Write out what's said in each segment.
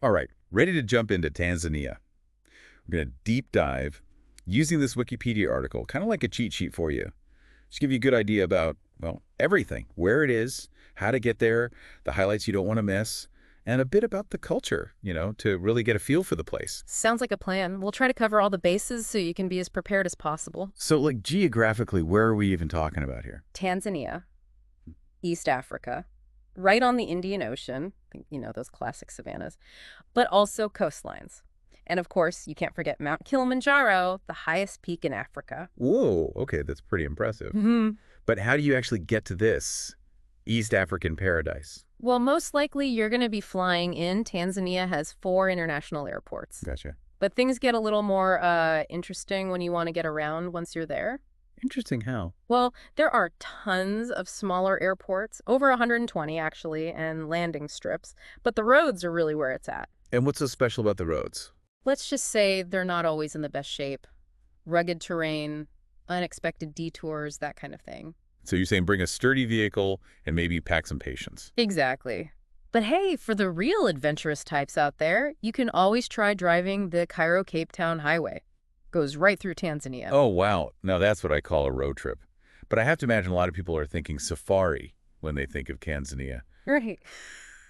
All right, ready to jump into Tanzania. We're going to deep dive using this Wikipedia article, kind of like a cheat sheet for you. Just give you a good idea about, well, everything, where it is, how to get there, the highlights you don't want to miss, and a bit about the culture, to really get a feel for the place. Sounds like a plan. We'll try to cover all the bases so you can be as prepared as possible. So, like, geographically, where are we even talking about here? Tanzania, East Africa, right on the Indian Ocean, those classic savannas, but also coastlines. And of course, you can't forget Mount Kilimanjaro, the highest peak in Africa. Whoa, okay, that's pretty impressive. Hmm. But how do you actually get to this East African paradise? Well, most likely you're going to be flying in. Tanzania has 4 international airports. Gotcha. But things get a little more interesting when you want to get around once you're there. Interesting how. Well, there are tons of smaller airports, over 120 actually, and landing strips, but the roads are really where it's at. And what's so special about the roads? Let's just say they're not always in the best shape. Rugged terrain, unexpected detours, that kind of thing. So you're saying bring a sturdy vehicle and maybe pack some patience. Exactly. But hey, for the real adventurous types out there, you can always try driving the Cairo-Cape Town Highway. Goes right through Tanzania. Oh, wow. Now that's what I call a road trip. But I have to imagine a lot of people are thinking safari when they think of Tanzania. Right.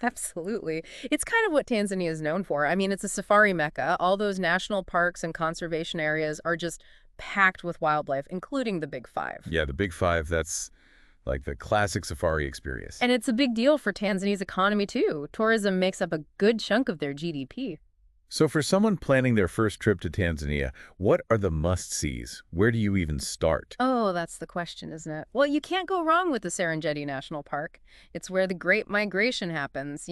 Absolutely. It's kind of what Tanzania is known for. I mean, it's a safari mecca. All those national parks and conservation areas are just packed with wildlife, including the Big Five. Yeah, the Big Five, that's like the classic safari experience. And it's a big deal for Tanzania's economy, too. Tourism makes up a good chunk of their GDP. So for someone planning their first trip to Tanzania, what are the must-sees? Where do you even start? Oh, that's the question, isn't it? Well, you can't go wrong with the Serengeti National Park. It's where the Great Migration happens,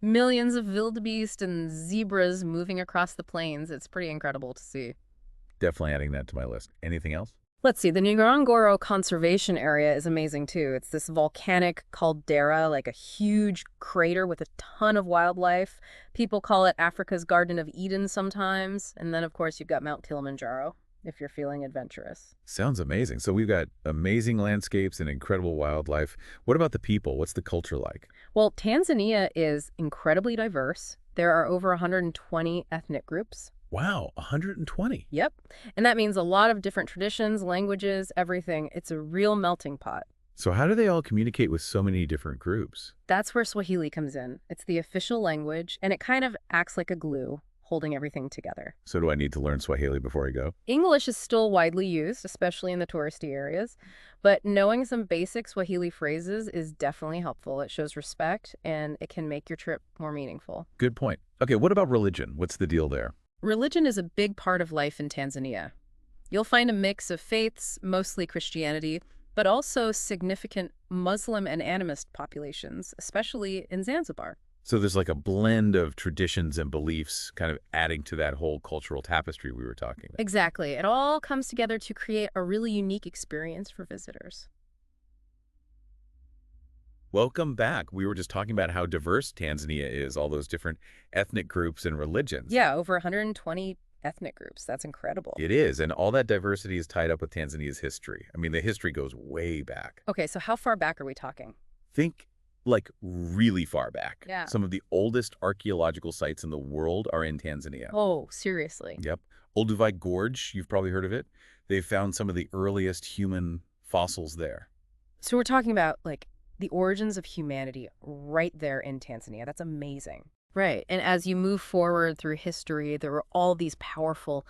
millions of wildebeest and zebras moving across the plains. It's pretty incredible to see. Definitely adding that to my list. Anything else? Let's see, the Ngorongoro Conservation Area is amazing too. It's this volcanic caldera, like a huge crater with a ton of wildlife. People call it Africa's Garden of Eden sometimes. And then, of course, you've got Mount Kilimanjaro, if you're feeling adventurous. Sounds amazing. So we've got amazing landscapes and incredible wildlife. What about the people? What's the culture like? Well, Tanzania is incredibly diverse. There are over 120 ethnic groups. Wow, 120. Yep. And that means a lot of different traditions, languages, everything. It's a real melting pot. So how do they all communicate with so many different groups? That's where Swahili comes in. It's the official language, and it kind of acts like a glue, holding everything together. So do I need to learn Swahili before I go? English is still widely used, especially in the touristy areas, but knowing some basic Swahili phrases is definitely helpful. It shows respect, and it can make your trip more meaningful. Good point. Okay, what about religion? What's the deal there? Religion is a big part of life in Tanzania. You'll find a mix of faiths, mostly Christianity, but also significant Muslim and animist populations, especially in Zanzibar. So there's like a blend of traditions and beliefs kind of adding to that whole cultural tapestry we were talking about. Exactly. It all comes together to create a really unique experience for visitors. Welcome back. We were just talking about how diverse Tanzania is, all those different ethnic groups and religions. Yeah, over 120 ethnic groups. That's incredible. It is, and all that diversity is tied up with Tanzania's history. I mean, the history goes way back. Okay, so how far back are we talking? Think like really far back. Yeah. Some of the oldest archaeological sites in the world are in Tanzania. Oh, seriously? Yep. Olduvai Gorge, you've probably heard of it. They found some of the earliest human fossils there. So we're talking about, like, the origins of humanity right there in Tanzania. That's amazing. Right. And as you move forward through history, there were all these powerful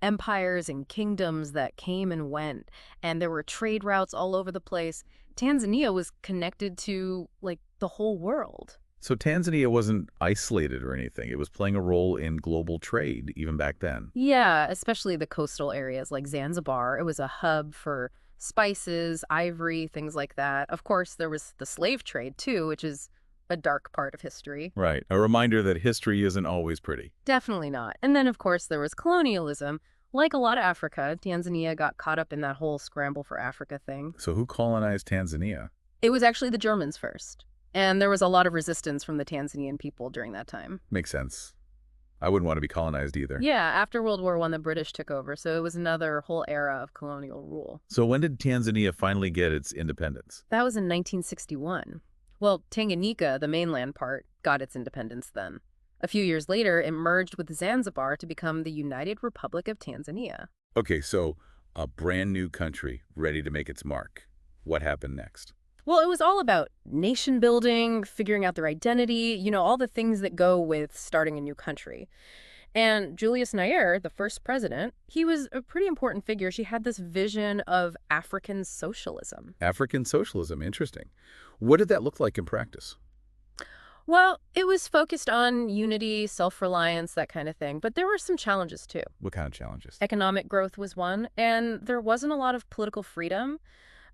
empires and kingdoms that came and went, and there were trade routes all over the place. Tanzania was connected to, like, the whole world. So Tanzania wasn't isolated or anything. It was playing a role in global trade even back then. Yeah, especially the coastal areas like Zanzibar. It was a hub for spices, ivory, things like that. Of course, there was the slave trade, too, which is a dark part of history. Right. A reminder that history isn't always pretty. Definitely not. And then, of course, there was colonialism. Like a lot of Africa, Tanzania got caught up in that whole scramble for Africa thing. So who colonized Tanzania? It was actually the Germans first. And there was a lot of resistance from the Tanzanian people during that time. Makes sense. I wouldn't want to be colonized either. Yeah, after World War I, the British took over, so it was another whole era of colonial rule. So when did Tanzania finally get its independence? That was in 1961. Well, Tanganyika, the mainland part, got its independence then. A few years later, it merged with Zanzibar to become the United Republic of Tanzania. Okay, so a brand new country ready to make its mark. What happened next? Well, it was all about nation building, figuring out their identity, all the things that go with starting a new country. And Julius Nyerere, the first president, he was a pretty important figure. She had this vision of African socialism. African socialism, interesting. What did that look like in practice? Well, it was focused on unity, self-reliance, that kind of thing. But there were some challenges too. What kind of challenges? Economic growth was one, and there wasn't a lot of political freedom.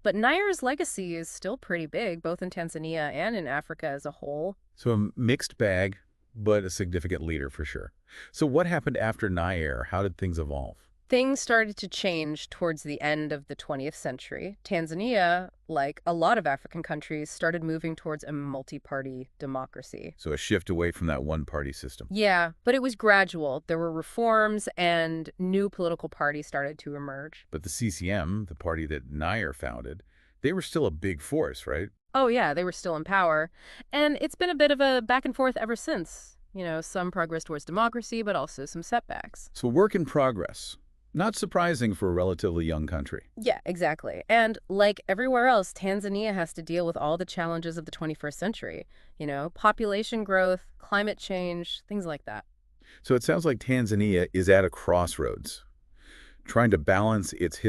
But Nyerere's legacy is still pretty big, both in Tanzania and in Africa as a whole. So a mixed bag, but a significant leader for sure. So what happened after Nair? How did things evolve? Things started to change towards the end of the 20th century. Tanzania, like a lot of African countries, started moving towards a multi-party democracy. So a shift away from that one-party system. Yeah, but it was gradual. There were reforms and new political parties started to emerge. But the CCM, the party that Nair founded, they were still a big force, right? Oh yeah, they were still in power. And it's been a bit of a back and forth ever since. Some progress towards democracy, but also some setbacks. So work in progress. Not surprising for a relatively young country. Yeah, exactly. And like everywhere else, Tanzania has to deal with all the challenges of the 21st century. Population growth, climate change, things like that. So it sounds like Tanzania is at a crossroads, trying to balance its history